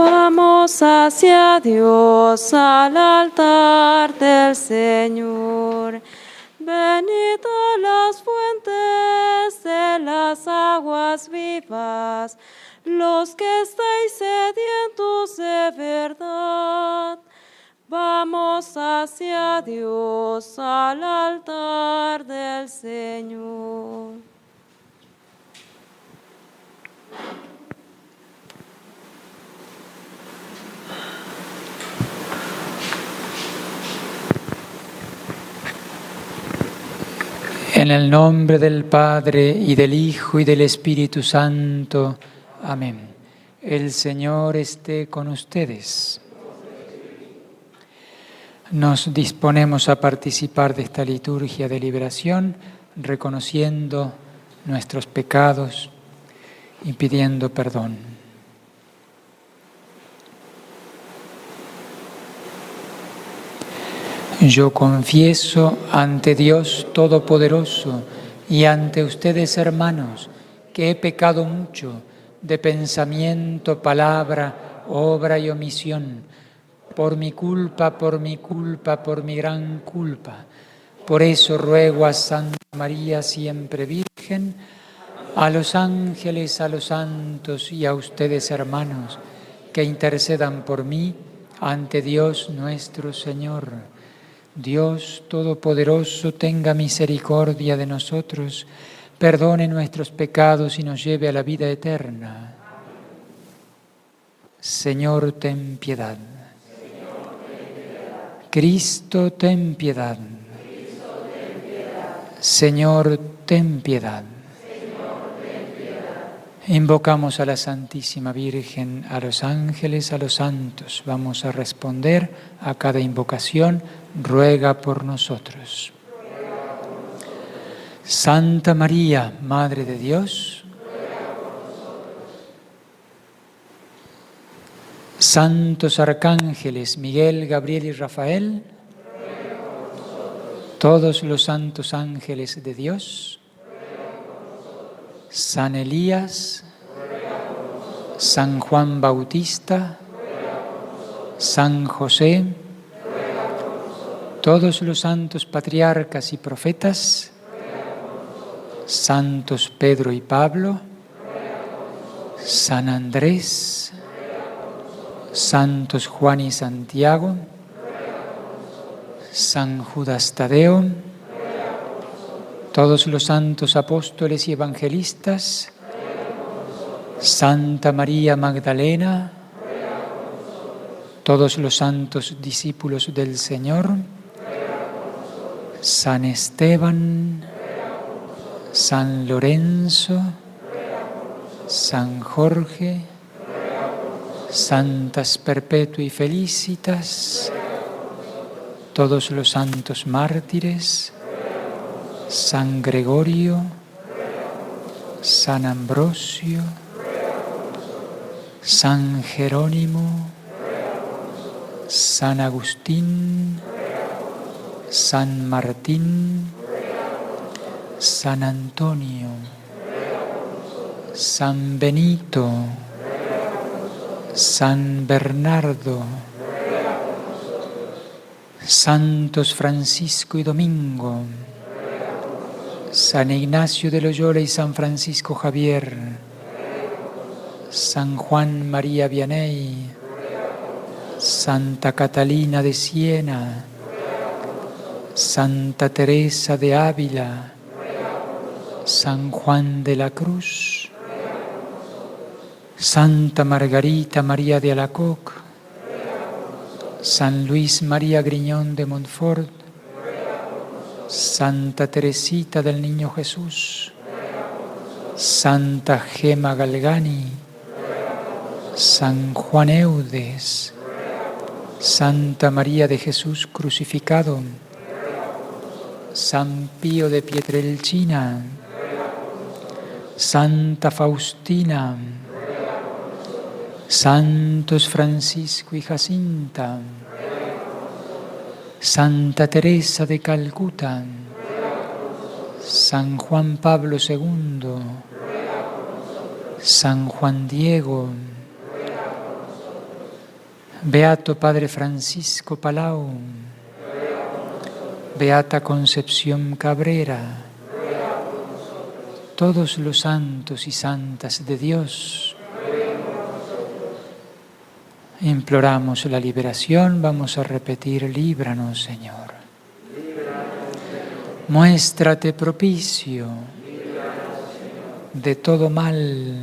Vamos hacia Dios al altar del Señor. Venid a las fuentes de las aguas vivas, los que estáis sedientos de verdad. Vamos hacia Dios al altar del Señor. En el nombre del Padre, y del Hijo, y del Espíritu Santo. Amén. El Señor esté con ustedes. Nos disponemos a participar de esta liturgia de liberación, reconociendo nuestros pecados y pidiendo perdón. Yo confieso ante Dios Todopoderoso y ante ustedes, hermanos, que he pecado mucho de pensamiento, palabra, obra y omisión, por mi culpa, por mi gran culpa. Por eso ruego a Santa María, siempre Virgen, a los ángeles, a los santos y a ustedes, hermanos, que intercedan por mí ante Dios nuestro Señor. Dios Todopoderoso, tenga misericordia de nosotros, perdone nuestros pecados y nos lleve a la vida eterna. Señor, ten piedad. Cristo, ten piedad. Señor, ten piedad. Invocamos a la Santísima Virgen, a los ángeles, a los santos. Vamos a responder a cada invocación. Ruega por nosotros. Santa María, Madre de Dios. Santos arcángeles Miguel, Gabriel y Rafael. Todos los santos ángeles de Dios. San Elías, San Juan Bautista, San José, todos los santos patriarcas y profetas, santos Pedro y Pablo, San Andrés, santos Juan y Santiago, San Judas Tadeo, todos los santos apóstoles y evangelistas, Santa María Magdalena, todos los santos discípulos del Señor, San Esteban, San Lorenzo, San Jorge, Santas Perpetua y Felicitas, todos los santos mártires, San Gregorio, San Ambrosio, San Jerónimo, San Agustín, San Martín, San Antonio, San Benito, San Bernardo, Santos Francisco y Domingo, San Ignacio de Loyola y San Francisco Javier, San Juan María Vianney, Santa Catalina de Siena, Santa Teresa de Ávila, San Juan de la Cruz, Santa Margarita María de Alacoque, San Luis María Griñón de Montfort, Santa Teresita del Niño Jesús, Santa Gema Galgani, San Juan Eudes, Santa María de Jesús crucificado, San Pío de Pietrelcina, Santa Faustina, Santos Francisco y Jacinta, Santa Teresa de Calcuta, San Juan Pablo II, San Juan Diego, Beato Padre Francisco Palau, Beata Concepción Cabrera, todos los santos y santas de Dios. Imploramos la liberación, vamos a repetir: líbranos, Señor. Muéstrate propicio de todo mal,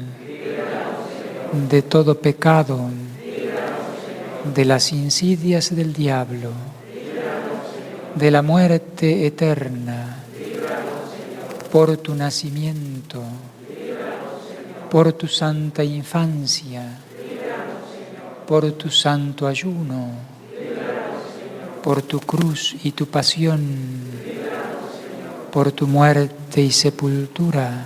de todo pecado, de las insidias del diablo, de la muerte eterna, por tu nacimiento, por tu santa infancia, por tu santo ayuno, por tu cruz y tu pasión, por tu muerte y sepultura,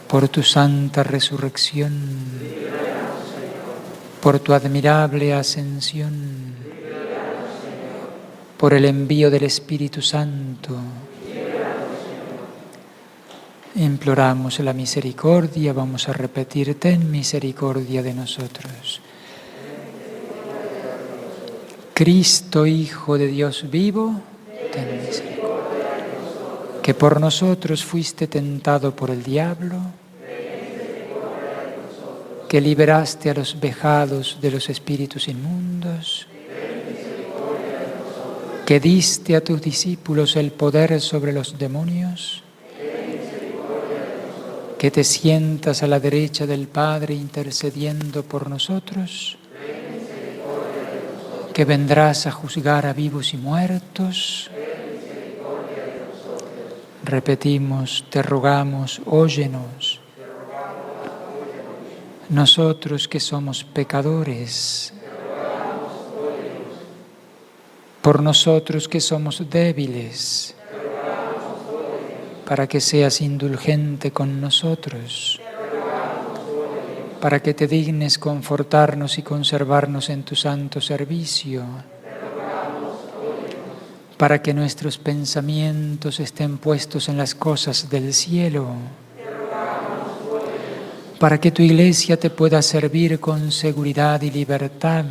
por tu santa resurrección, por tu admirable ascensión, por el envío del Espíritu Santo. Imploramos la misericordia, vamos a repetir: ten misericordia de nosotros. Cristo, Hijo de Dios vivo, ten misericordia. Que por nosotros fuiste tentado por el diablo, que liberaste a los vejados de los espíritus inmundos, que diste a tus discípulos el poder sobre los demonios, que te sientas a la derecha del Padre intercediendo por nosotros, que vendrás a juzgar a vivos y muertos. Repetimos: te rogamos, óyenos. Nosotros que somos pecadores, por nosotros que somos débiles, para que seas indulgente con nosotros, para que te dignes confortarnos y conservarnos en tu santo servicio, para que nuestros pensamientos estén puestos en las cosas del cielo, para que tu Iglesia te pueda servir con seguridad y libertad,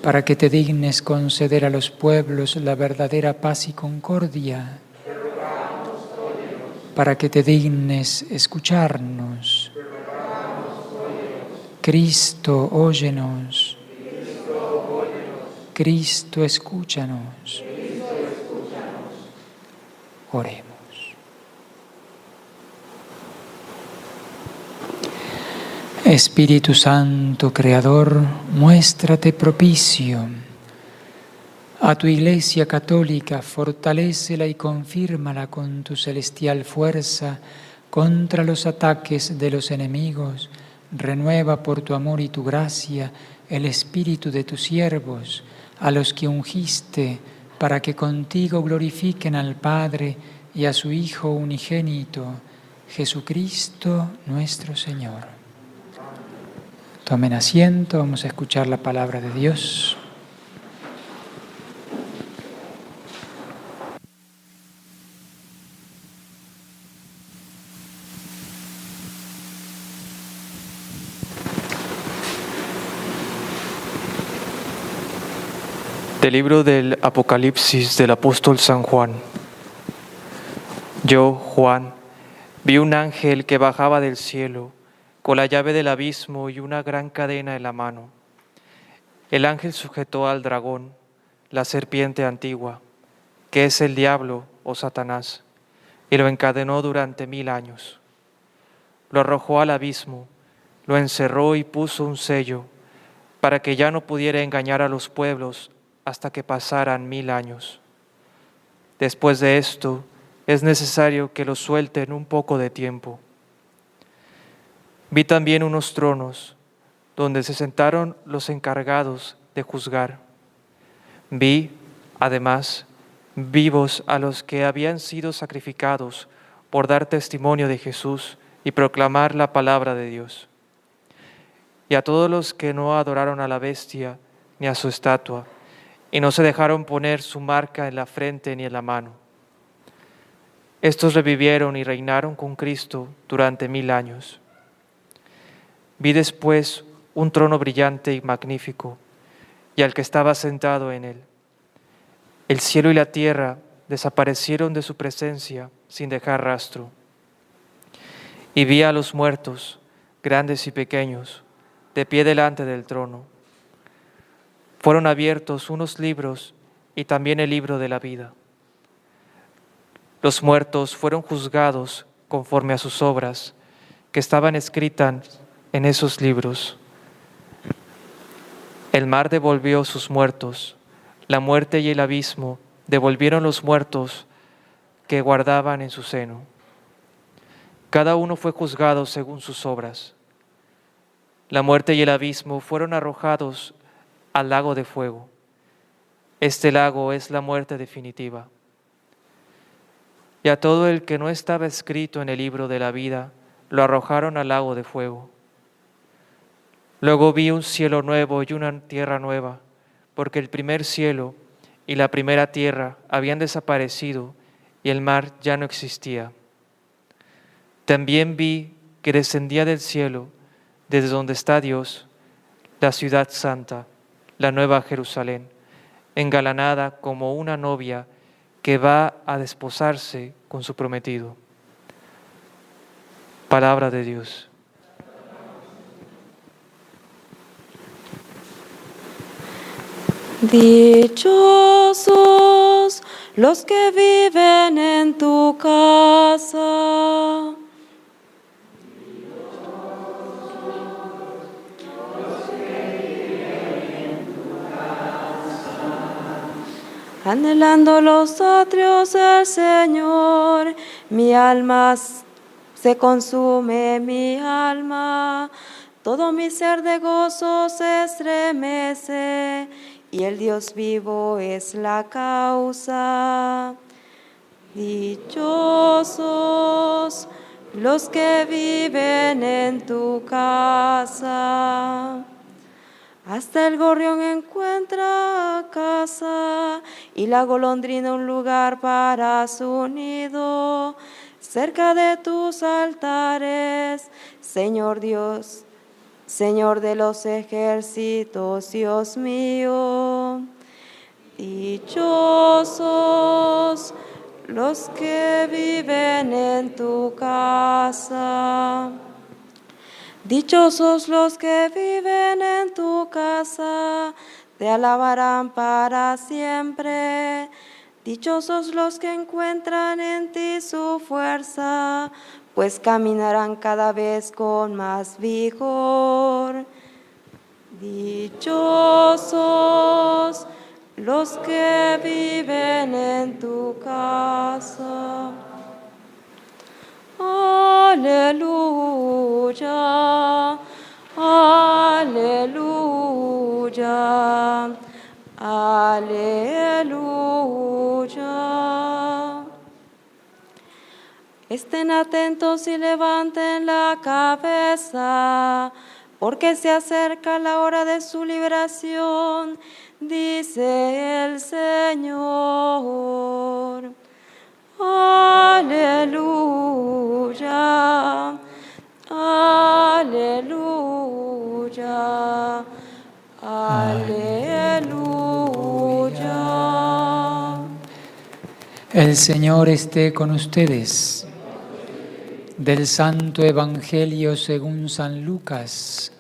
para que te dignes conceder a los pueblos la verdadera paz y concordia, para que te dignes escucharnos. Cristo, óyenos. Cristo, escúchanos. Oremos. Espíritu Santo, Creador, muéstrate propicio. A tu Iglesia católica, fortalécela y confírmala con tu celestial fuerza contra los ataques de los enemigos. Renueva por tu amor y tu gracia el espíritu de tus siervos, a los que ungiste, para que contigo glorifiquen al Padre y a su Hijo unigénito, Jesucristo nuestro Señor. Tomen asiento, vamos a escuchar la palabra de Dios. Del libro del Apocalipsis del apóstol San Juan. Yo, Juan, vi un ángel que bajaba del cielo con la llave del abismo y una gran cadena en la mano. El ángel sujetó al dragón, la serpiente antigua, que es el diablo o Satanás, y lo encadenó durante 1000 años. Lo arrojó al abismo, lo encerró y puso un sello, para que ya no pudiera engañar a los pueblos hasta que pasaran 1000 años. Después de esto, es necesario que lo suelten un poco de tiempo. Vi también unos tronos, donde se sentaron los encargados de juzgar. Vi, además, vivos a los que habían sido sacrificados por dar testimonio de Jesús y proclamar la palabra de Dios. Y a todos los que no adoraron a la bestia ni a su estatua, y no se dejaron poner su marca en la frente ni en la mano. Estos revivieron y reinaron con Cristo durante 1000 años. Vi después un trono brillante y magnífico, y al que estaba sentado en él. El cielo y la tierra desaparecieron de su presencia sin dejar rastro. Y vi a los muertos, grandes y pequeños, de pie delante del trono. Fueron abiertos unos libros y también el libro de la vida. Los muertos fueron juzgados conforme a sus obras, que estaban escritas en esos libros. El mar devolvió sus muertos, la muerte y el abismo devolvieron los muertos que guardaban en su seno. Cada uno fue juzgado según sus obras. La muerte y el abismo fueron arrojados al lago de fuego. Este lago es la muerte definitiva. Y a todo el que no estaba escrito en el libro de la vida, lo arrojaron al lago de fuego. Luego vi un cielo nuevo y una tierra nueva, porque el primer cielo y la primera tierra habían desaparecido y el mar ya no existía. También vi que descendía del cielo, desde donde está Dios, la ciudad santa, la nueva Jerusalén, engalanada como una novia que va a desposarse con su prometido. Palabra de Dios. Dichosos los que viven en tu casa. Anhelando los atrios del Señor, mi alma se consume, mi alma, todo mi ser de gozo se estremece, y el Dios vivo es la causa. Dichosos los que viven en tu casa. Hasta el gorrión encuentra casa y la golondrina un lugar para su nido. Cerca de tus altares, Señor Dios, Señor de los ejércitos, Dios mío. Dichosos los que viven en tu casa. Dichosos los que viven en tu casa, te alabarán para siempre. Dichosos los que encuentran en ti su fuerza, pues caminarán cada vez con más vigor. Dichosos los que viven en tu casa. Aleluya, aleluya, aleluya. Estén atentos y levanten la cabeza, porque se acerca la hora de su liberación, dice el Señor. Aleluya, aleluya, aleluya. El Señor esté con ustedes. Del Santo Evangelio según San Lucas.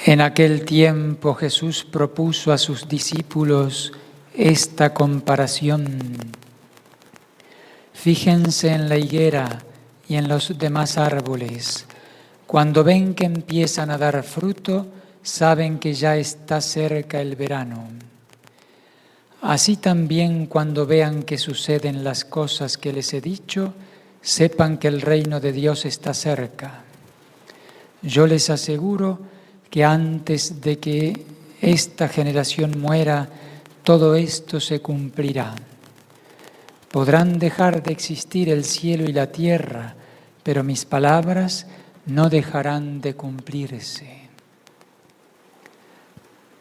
En aquel tiempo Jesús propuso a sus discípulos esta comparación. Fíjense en la higuera y en los demás árboles. Cuando ven que empiezan a dar fruto, saben que ya está cerca el verano. Así también cuando vean que suceden las cosas que les he dicho, sepan que el reino de Dios está cerca. Yo les aseguro que antes de que esta generación muera, todo esto se cumplirá. Podrán dejar de existir el cielo y la tierra, pero mis palabras no dejarán de cumplirse.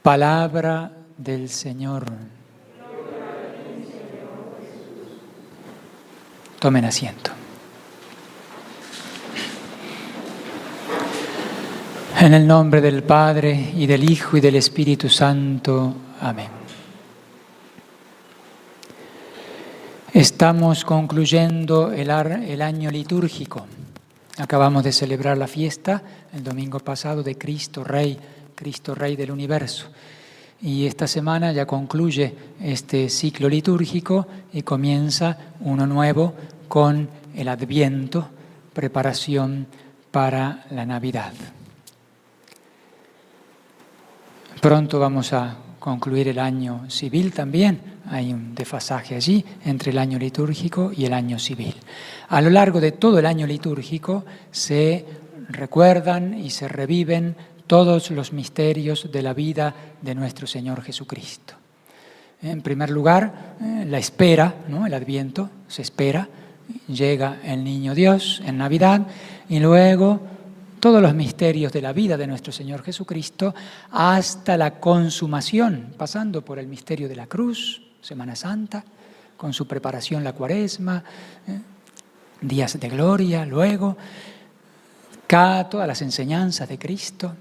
Palabra del Señor. Tomen asiento. En el nombre del Padre, y del Hijo, y del Espíritu Santo. Amén. Estamos concluyendo el año litúrgico. Acabamos de celebrar la fiesta, el domingo pasado, de Cristo Rey del universo. Y esta semana ya concluye este ciclo litúrgico y comienza uno nuevo con el Adviento, preparación para la Navidad. Pronto vamos a concluir el año civil también. Hay un desfasaje allí entre el año litúrgico y el año civil. A lo largo de todo el año litúrgico se recuerdan y se reviven todos los misterios de la vida de nuestro Señor Jesucristo. En primer lugar, la espera, ¿no? El Adviento, se espera, llega el Niño Dios en Navidad, y luego todos los misterios de la vida de nuestro Señor Jesucristo hasta la consumación, pasando por el misterio de la cruz, Semana Santa, con su preparación la Cuaresma, días de gloria, luego todas las enseñanzas de Cristo,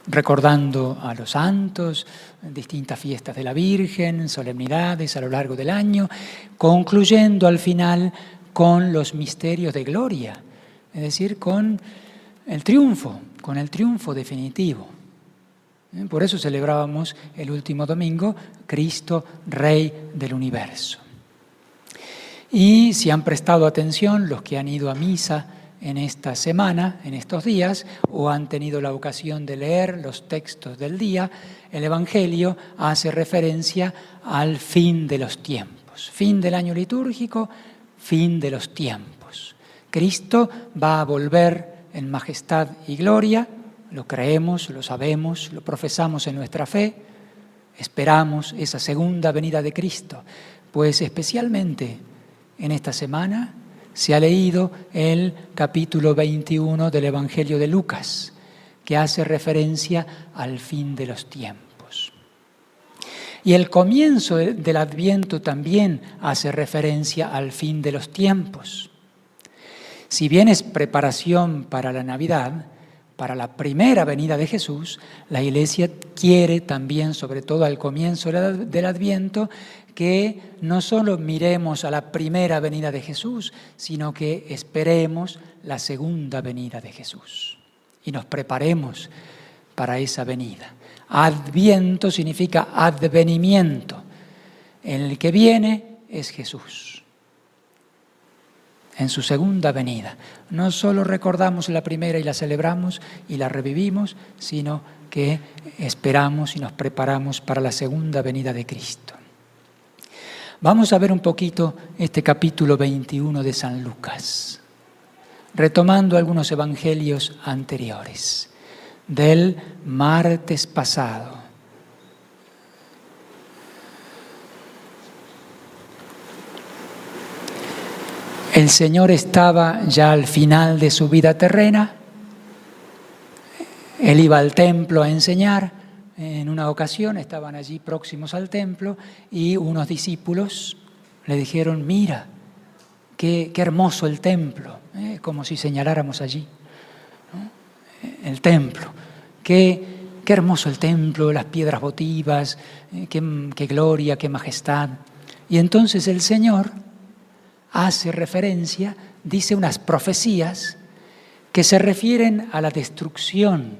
recordando a los santos, distintas fiestas de la Virgen, solemnidades a lo largo del año, concluyendo al final con los misterios de gloria, es decir, con el triunfo definitivo. Por eso celebrábamos el último domingo, Cristo, Rey del universo. Y si han prestado atención los que han ido a misa en esta semana, en estos días, o han tenido la ocasión de leer los textos del día, el Evangelio hace referencia al fin de los tiempos. Fin del año litúrgico, fin de los tiempos. Cristo va a volver en majestad y gloria, lo creemos, lo sabemos, lo profesamos en nuestra fe, esperamos esa segunda venida de Cristo, pues especialmente en esta semana se ha leído el capítulo 21 del Evangelio de Lucas, que hace referencia al fin de los tiempos. Y el comienzo del Adviento también hace referencia al fin de los tiempos. Si bien es preparación para la Navidad, para la primera venida de Jesús, la Iglesia quiere también, sobre todo al comienzo del Adviento, que no solo miremos a la primera venida de Jesús, sino que esperemos la segunda venida de Jesús y nos preparemos para esa venida. Adviento significa advenimiento. El que viene es Jesús en su segunda venida. No solo recordamos la primera y la celebramos y la revivimos, sino que esperamos y nos preparamos para la segunda venida de Cristo. Vamos a ver un poquito este capítulo 21 de San Lucas, retomando algunos evangelios anteriores del martes pasado. El Señor estaba ya al final de su vida terrena. Él iba al templo a enseñar. En una ocasión estaban allí próximos al templo y unos discípulos le dijeron: mira, qué hermoso el templo, como si señaláramos allí, ¿no? El templo, qué hermoso el templo, las piedras votivas, qué gloria, qué majestad. Y entonces el Señor hace referencia, dice unas profecías que se refieren a la destrucción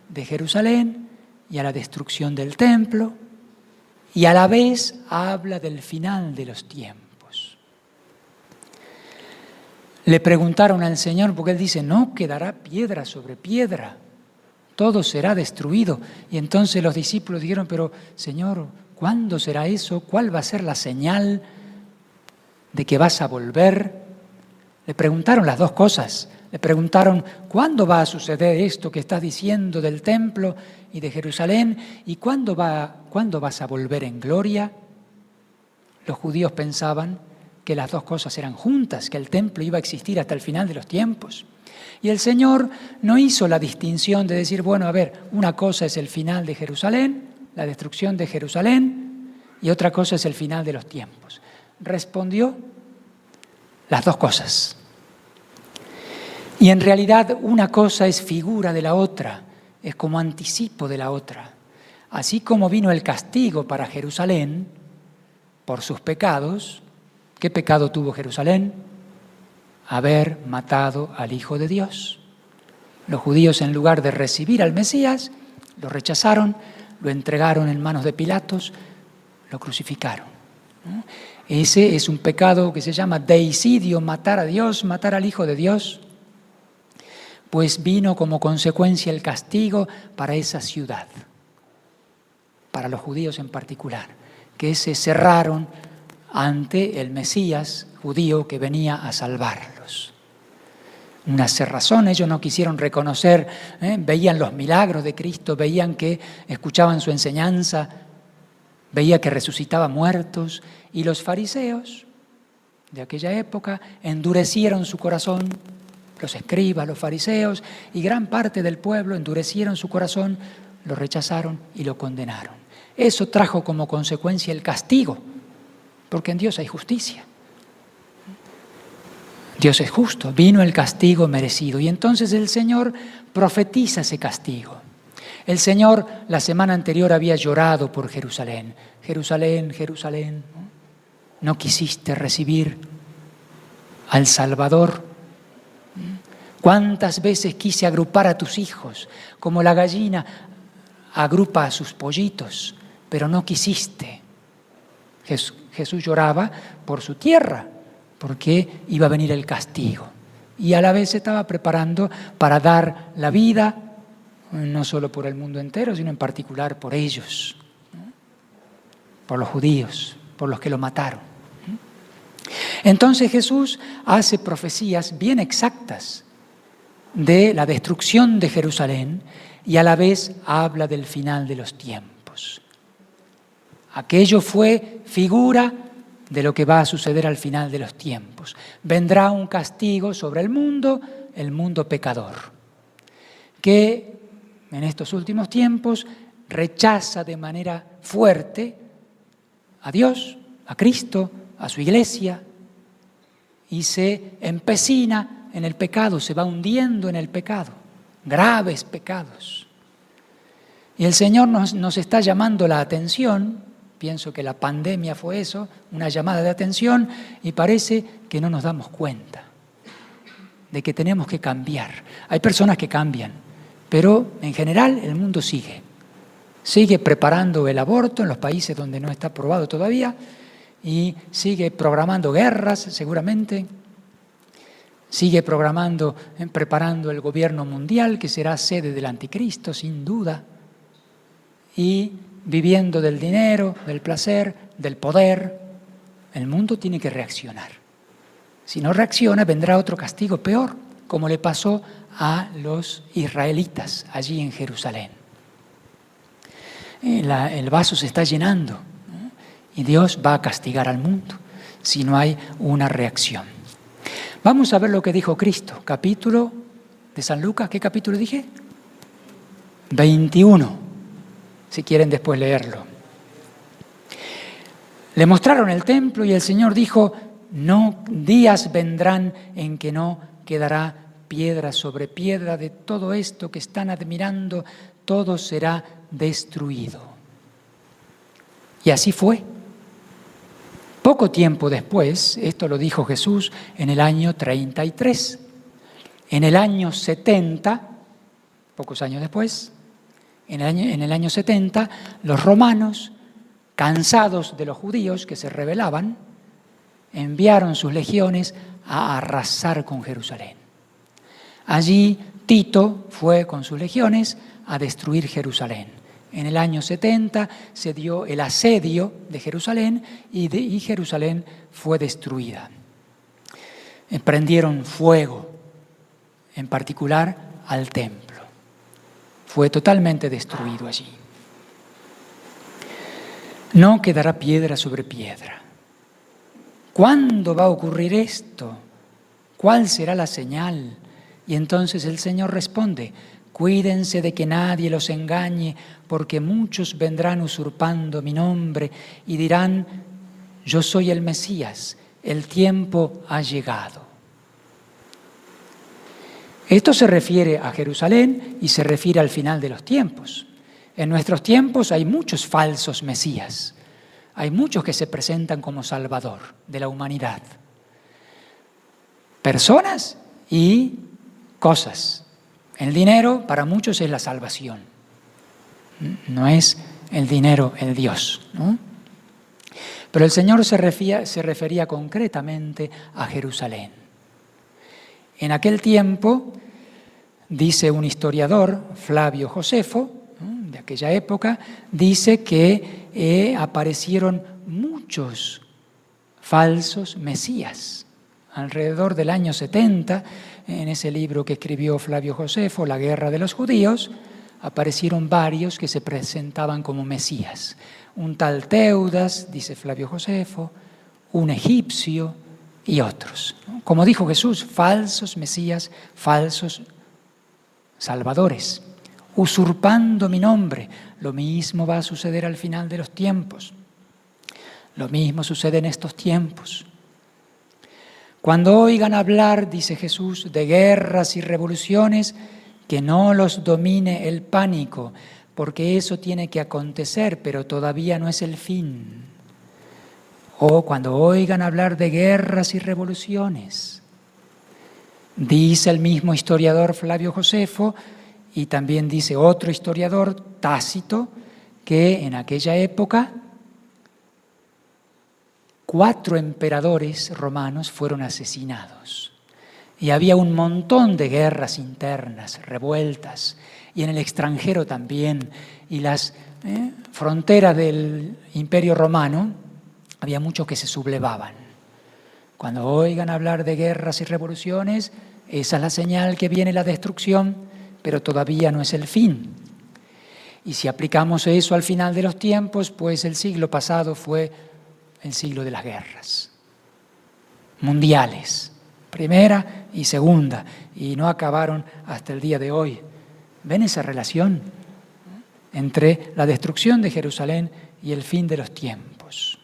de Jerusalén y a la destrucción del templo, y a la vez habla del final de los tiempos. Le preguntaron al Señor, porque Él dice: no quedará piedra sobre piedra, todo será destruido. Y entonces los discípulos dijeron: pero Señor, ¿cuándo será eso? ¿Cuál va a ser la señal de que vas a volver? Le preguntaron las dos cosas. Le preguntaron: ¿cuándo va a suceder esto que estás diciendo del templo y de Jerusalén? ¿Y cuándo vas a volver en gloria? Los judíos pensaban que las dos cosas eran juntas, que el templo iba a existir hasta el final de los tiempos. Y el Señor no hizo la distinción de decir: bueno, a ver, una cosa es el final de Jerusalén, la destrucción de Jerusalén, y otra cosa es el final de los tiempos. Respondió las dos cosas. Y en realidad una cosa es figura de la otra. es como anticipo de la otra. Así como vino el castigo para Jerusalén por sus pecados, ¿qué pecado tuvo Jerusalén? Haber matado al Hijo de Dios. Los judíos, en lugar de recibir al Mesías, lo rechazaron, lo entregaron en manos de Pilatos, lo crucificaron. Ese es un pecado que se llama deicidio, matar a Dios, matar al Hijo de Dios, pues vino como consecuencia el castigo para esa ciudad, para los judíos en particular, que se cerraron ante el Mesías judío que venía a salvarlos. Una cerrazón, ellos no quisieron reconocer, veían los milagros de Cristo, veían que escuchaban su enseñanza, veía que resucitaba muertos, y los fariseos de aquella época endurecieron su corazón, los escribas, los fariseos y gran parte del pueblo endurecieron su corazón, lo rechazaron y lo condenaron. Eso trajo como consecuencia el castigo, porque en Dios hay justicia. Dios es justo, vino el castigo merecido y entonces el Señor profetiza ese castigo. El Señor la semana anterior había llorado por Jerusalén. Jerusalén, Jerusalén, no quisiste recibir al Salvador. ¿Cuántas veces quise agrupar a tus hijos, como la gallina agrupa a sus pollitos, pero no quisiste? Jesús lloraba por su tierra, porque iba a venir el castigo. Y a la vez se estaba preparando para dar la vida, no solo por el mundo entero, sino en particular por ellos, por los judíos, por los que lo mataron. Entonces Jesús hace profecías bien exactas de la destrucción de Jerusalén y a la vez habla del final de los tiempos. Aquello fue figura de lo que va a suceder al final de los tiempos. Vendrá un castigo sobre el mundo pecador, que en estos últimos tiempos rechaza de manera fuerte a Dios, a Cristo, a su iglesia, y se empecina en el pecado, se va hundiendo en el pecado, graves pecados. Y el Señor nos está llamando la atención, pienso que la pandemia fue eso, una llamada de atención, y parece que no nos damos cuenta de que tenemos que cambiar. Hay personas que cambian, pero en general el mundo sigue preparando el aborto en los países donde no está aprobado todavía, y sigue programando guerras seguramente, sigue preparando el gobierno mundial que será sede del anticristo sin duda, y viviendo del dinero, del placer, del poder. El mundo tiene que reaccionar. Si no reacciona, vendrá otro castigo peor, como le pasó a los israelitas allí en Jerusalén. El vaso se está llenando, ¿no? Y Dios va a castigar al mundo si no hay una reacción. Vamos a ver lo que dijo Cristo, capítulo de San Lucas. ¿Qué capítulo dije? 21, si quieren después leerlo. Le mostraron el templo y el Señor dijo: no, días vendrán en que no quedará piedra sobre piedra de todo esto que están admirando, todo será destruido. Y así fue. Poco tiempo después, esto lo dijo Jesús en el año 33. En el año 70, pocos años después, en el año 70, los romanos, cansados de los judíos que se rebelaban, enviaron sus legiones a arrasar con Jerusalén. Allí Tito fue con sus legiones a destruir Jerusalén. En el año 70 se dio el asedio de Jerusalén y Jerusalén fue destruida. Prendieron fuego, en particular al templo. Fue totalmente destruido allí. No quedará piedra sobre piedra. ¿Cuándo va a ocurrir esto? ¿Cuál será la señal? Y entonces el Señor responde: cuídense de que nadie los engañe, porque muchos vendrán usurpando mi nombre y dirán: yo soy el Mesías, el tiempo ha llegado. Esto se refiere a Jerusalén y se refiere al final de los tiempos. En nuestros tiempos hay muchos falsos mesías. Hay muchos que se presentan como Salvador de la humanidad. Personas y cosas. El dinero para muchos es la salvación. No es el dinero el Dios, ¿no? Pero el Señor se refería concretamente a Jerusalén. En aquel tiempo, dice un historiador, Flavio Josefo, ¿no?, de aquella época, dice que aparecieron muchos falsos mesías. Alrededor del año 70, en ese libro que escribió Flavio Josefo, La guerra de los judíos, aparecieron varios que se presentaban como mesías. Un tal Teudas, dice Flavio Josefo, un egipcio y otros. Como dijo Jesús, falsos mesías, falsos salvadores, usurpando mi nombre. Lo mismo va a suceder al final de los tiempos. Lo mismo sucede en estos tiempos. Cuando oigan hablar, dice Jesús, de guerras y revoluciones, que no los domine el pánico, porque eso tiene que acontecer, pero todavía no es el fin. O cuando oigan hablar de guerras y revoluciones, dice el mismo historiador Flavio Josefo, y también dice otro historiador, Tácito, que en aquella época 4 emperadores romanos fueron asesinados. Y había un montón de guerras internas, revueltas, y en el extranjero también. Y las fronteras del Imperio Romano, había muchos que se sublevaban. Cuando oigan hablar de guerras y revoluciones, esa es la señal que viene la destrucción, pero todavía no es el fin. Y si aplicamos eso al final de los tiempos, pues el siglo pasado fue el siglo de las guerras mundiales, primera y segunda, y no acabaron hasta el día de hoy. ¿Ven esa relación entre la destrucción de Jerusalén y el fin de los tiempos?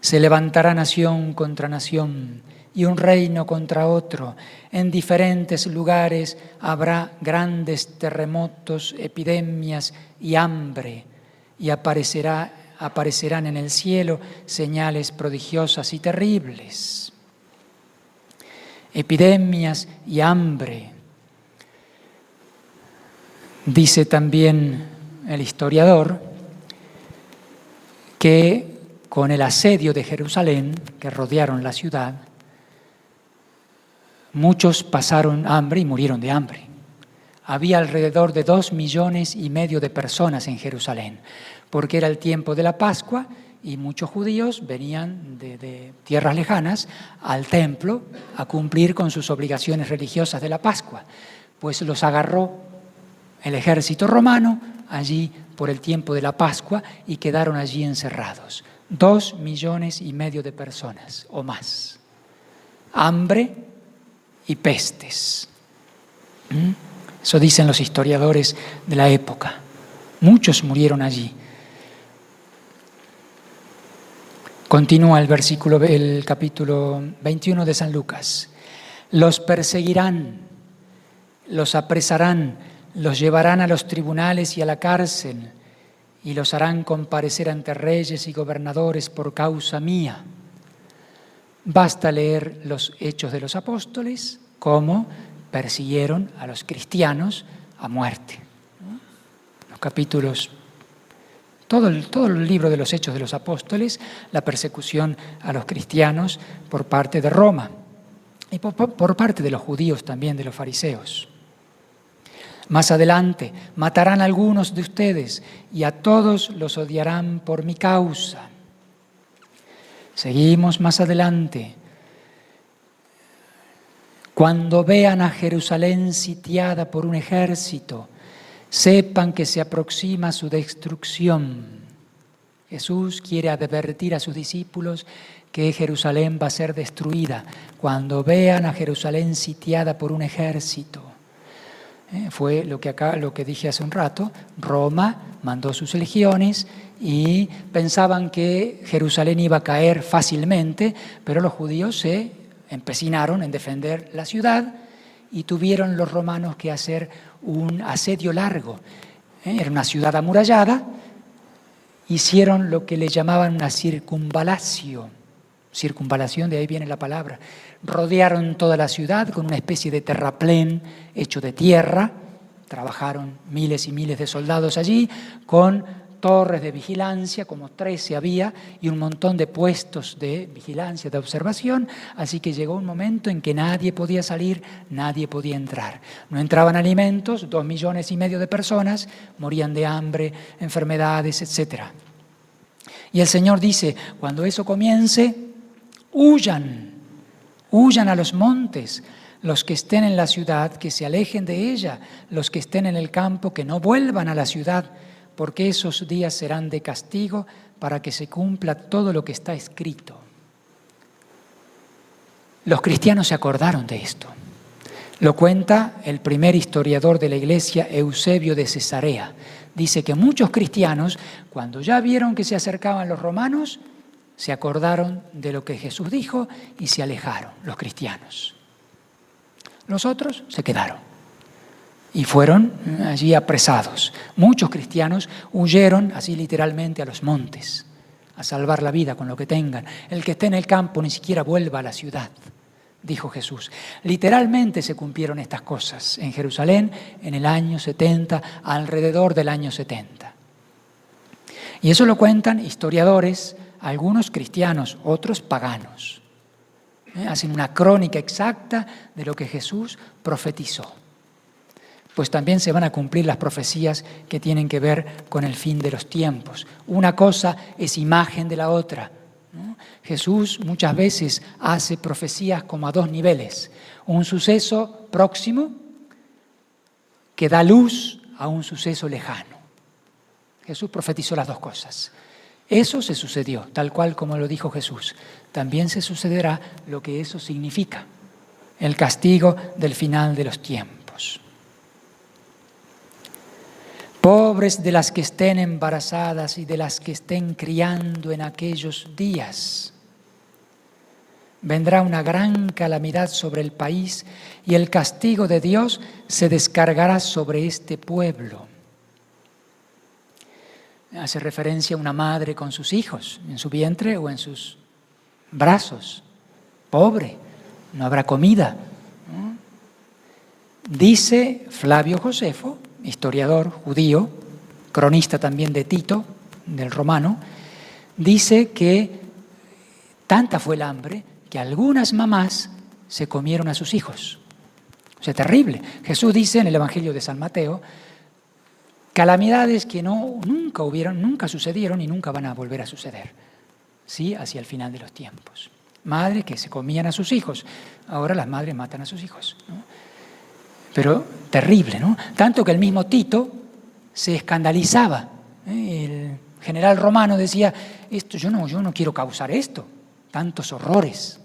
Se levantará nación contra nación y un reino contra otro. En diferentes lugares habrá grandes terremotos, epidemias y hambre, y aparecerán en el cielo señales prodigiosas y terribles. Epidemias y hambre. Dice también el historiador que con el asedio de Jerusalén, que rodearon la ciudad, muchos pasaron hambre y murieron de hambre. Había alrededor de 2,5 millones de personas en Jerusalén, porque era el tiempo de la Pascua y muchos judíos venían de tierras lejanas al templo a cumplir con sus obligaciones religiosas de la Pascua. Pues los agarró el ejército romano allí por el tiempo de la Pascua y quedaron allí encerrados. 2,5 millones de personas o más. Hambre y pestes. Eso dicen los historiadores de la época. Muchos murieron allí. Continúa el capítulo 21 de San Lucas. Los perseguirán, los apresarán, los llevarán a los tribunales y a la cárcel y los harán comparecer ante reyes y gobernadores por causa mía. Basta leer los Hechos de los Apóstoles, cómo persiguieron a los cristianos a muerte. Los capítulos, todo el libro de los Hechos de los Apóstoles, la persecución a los cristianos por parte de Roma y por parte de los judíos también, de los fariseos. Más adelante, matarán a algunos de ustedes y a todos los odiarán por mi causa. Seguimos más adelante. Cuando vean a Jerusalén sitiada por un ejército, sepan que se aproxima su destrucción. Jesús quiere advertir a sus discípulos que Jerusalén va a ser destruida. Cuando vean a Jerusalén sitiada por un ejército. Fue lo que dije hace un rato. Roma mandó sus legiones y pensaban que Jerusalén iba a caer fácilmente, pero los judíos se empecinaron en defender la ciudad y tuvieron los romanos que hacer un asedio largo. Era una ciudad amurallada, hicieron lo que le llamaban una circunvalación. Circunvalación, de ahí viene la palabra. Rodearon toda la ciudad con una especie de terraplén hecho de tierra. Trabajaron miles y miles de soldados allí con torres de vigilancia, como 13 había, y un montón de puestos de vigilancia, de observación. Así que llegó un momento en que nadie podía salir, nadie podía entrar. No entraban alimentos, 2,5 millones de personas morían de hambre, enfermedades, etc. Y el Señor dice, cuando eso comience, huyan a los montes. Los que estén en la ciudad, que se alejen de ella. Los que estén en el campo, que no vuelvan a la ciudad, porque esos días serán de castigo para que se cumpla todo lo que está escrito. Los cristianos se acordaron de esto. Lo cuenta el primer historiador de la Iglesia, Eusebio de Cesarea. Dice que muchos cristianos, cuando ya vieron que se acercaban los romanos, se acordaron de lo que Jesús dijo y se alejaron, los cristianos. Los otros se quedaron y fueron allí apresados. Muchos cristianos huyeron, así literalmente, a los montes, a salvar la vida con lo que tengan. El que esté en el campo ni siquiera vuelva a la ciudad, dijo Jesús. Literalmente se cumplieron estas cosas en Jerusalén en el año 70, alrededor del año 70. Y eso lo cuentan historiadores, algunos cristianos, otros paganos. Hacen una crónica exacta de lo que Jesús profetizó. Pues también se van a cumplir las profecías que tienen que ver con el fin de los tiempos. Una cosa es imagen de la otra, ¿no? Jesús muchas veces hace profecías como a 2 niveles. Un suceso próximo que da luz a un suceso lejano. Jesús profetizó las 2 cosas. Eso se sucedió, tal cual como lo dijo Jesús. También se sucederá lo que eso significa, el castigo del final de los tiempos. Pobres de las que estén embarazadas y de las que estén criando en aquellos días. Vendrá una gran calamidad sobre el país y el castigo de Dios se descargará sobre este pueblo. Hace referencia a una madre con sus hijos, en su vientre o en sus brazos. Pobre, no habrá comida, ¿no? Dice Flavio Josefo, historiador judío, cronista también de Tito, del romano, dice que tanta fue el hambre que algunas mamás se comieron a sus hijos. O sea, terrible. Jesús dice en el Evangelio de San Mateo, calamidades que nunca sucedieron y nunca van a volver a suceder, ¿sí? Hacia el final de los tiempos. Madres que se comían a sus hijos, ahora las madres matan a sus hijos, ¿no? Pero terrible, ¿no? Tanto que el mismo Tito se escandalizaba. El general romano decía, yo no quiero causar esto, tantos horrores.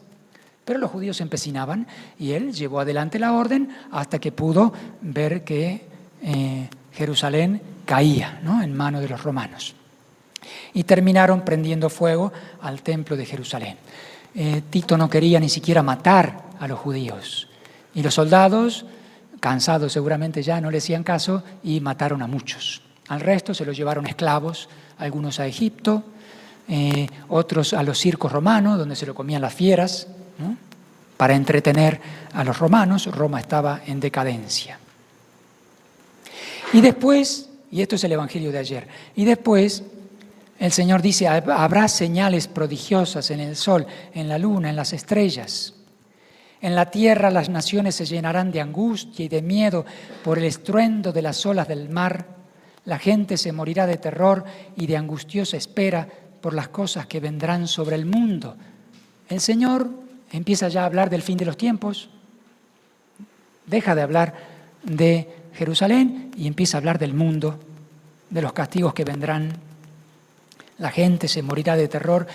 Pero los judíos se empecinaban y él llevó adelante la orden hasta que pudo ver que Jerusalén caía, ¿no?, en manos de los romanos. Y terminaron prendiendo fuego al templo de Jerusalén. Tito no quería ni siquiera matar a los judíos. Y los soldados, cansados seguramente ya, no le hacían caso y mataron a muchos. Al resto se los llevaron esclavos, algunos a Egipto, otros a los circos romanos, donde se lo comían las fieras, ¿no?, para entretener a los romanos. Roma estaba en decadencia. Y después, y esto es el Evangelio de ayer, y después el Señor dice, habrá señales prodigiosas en el sol, en la luna, en las estrellas. En la tierra las naciones se llenarán de angustia y de miedo por el estruendo de las olas del mar. La gente se morirá de terror y de angustiosa espera por las cosas que vendrán sobre el mundo. El Señor empieza ya a hablar del fin de los tiempos, deja de hablar de Jerusalén y empieza a hablar del mundo, de los castigos que vendrán. La gente se morirá de terror.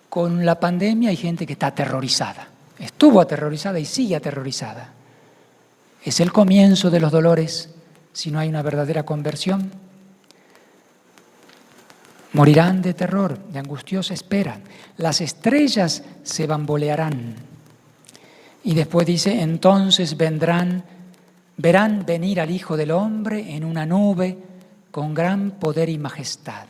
Con la pandemia hay gente que está aterrorizada. Estuvo aterrorizada y sigue aterrorizada. Es el comienzo de los dolores si no hay una verdadera conversión. Morirán de terror, de angustiosa espera. Las estrellas se bambolearán Y después dice, entonces verán venir al Hijo del Hombre en una nube con gran poder y majestad.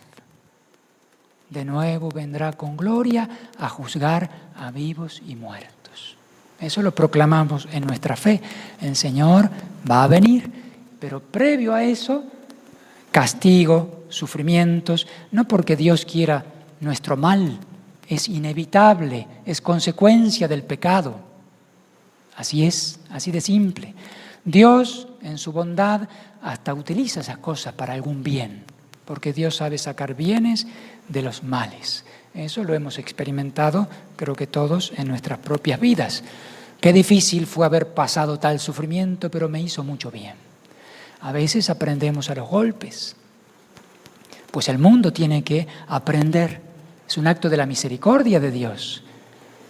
De nuevo vendrá con gloria a juzgar a vivos y muertos. Eso lo proclamamos en nuestra fe. El Señor va a venir, pero previo a eso, castigo, sufrimientos, no porque Dios quiera nuestro mal, es inevitable, es consecuencia del pecado. Así es, así de simple. Dios, en su bondad, hasta utiliza esas cosas para algún bien, porque Dios sabe sacar bienes de los males. Eso lo hemos experimentado, creo que todos, en nuestras propias vidas. Qué difícil fue haber pasado tal sufrimiento, pero me hizo mucho bien. A veces aprendemos a los golpes, pues el mundo tiene que aprender. Es un acto de la misericordia de Dios.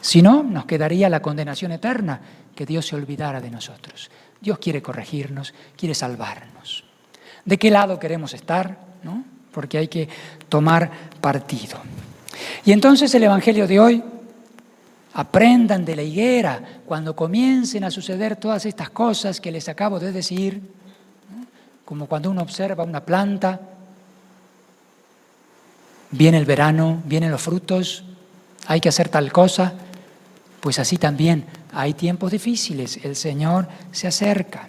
Si no, nos quedaría la condenación eterna, que Dios se olvidara de nosotros. Dios quiere corregirnos, quiere salvarnos. ¿De qué lado queremos estar? ¿No? Porque hay que tomar partido. Y entonces el Evangelio de hoy, aprendan de la higuera cuando comiencen a suceder todas estas cosas que les acabo de decir, ¿no? Como cuando uno observa una planta, viene el verano, vienen los frutos, hay que hacer tal cosa, pues así también hay tiempos difíciles, el Señor se acerca.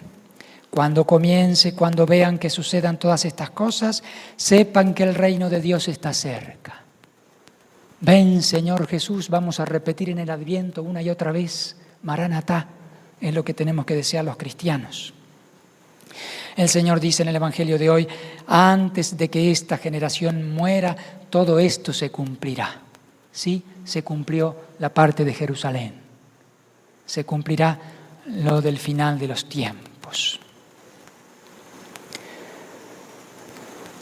Cuando vean que sucedan todas estas cosas, sepan que el reino de Dios está cerca. Ven, Señor Jesús, vamos a repetir en el Adviento una y otra vez, Maranatá, es lo que tenemos que desear los cristianos. El Señor dice en el Evangelio de hoy, antes de que esta generación muera, todo esto se cumplirá. Sí, se cumplió la parte de Jerusalén. Se cumplirá lo del final de los tiempos.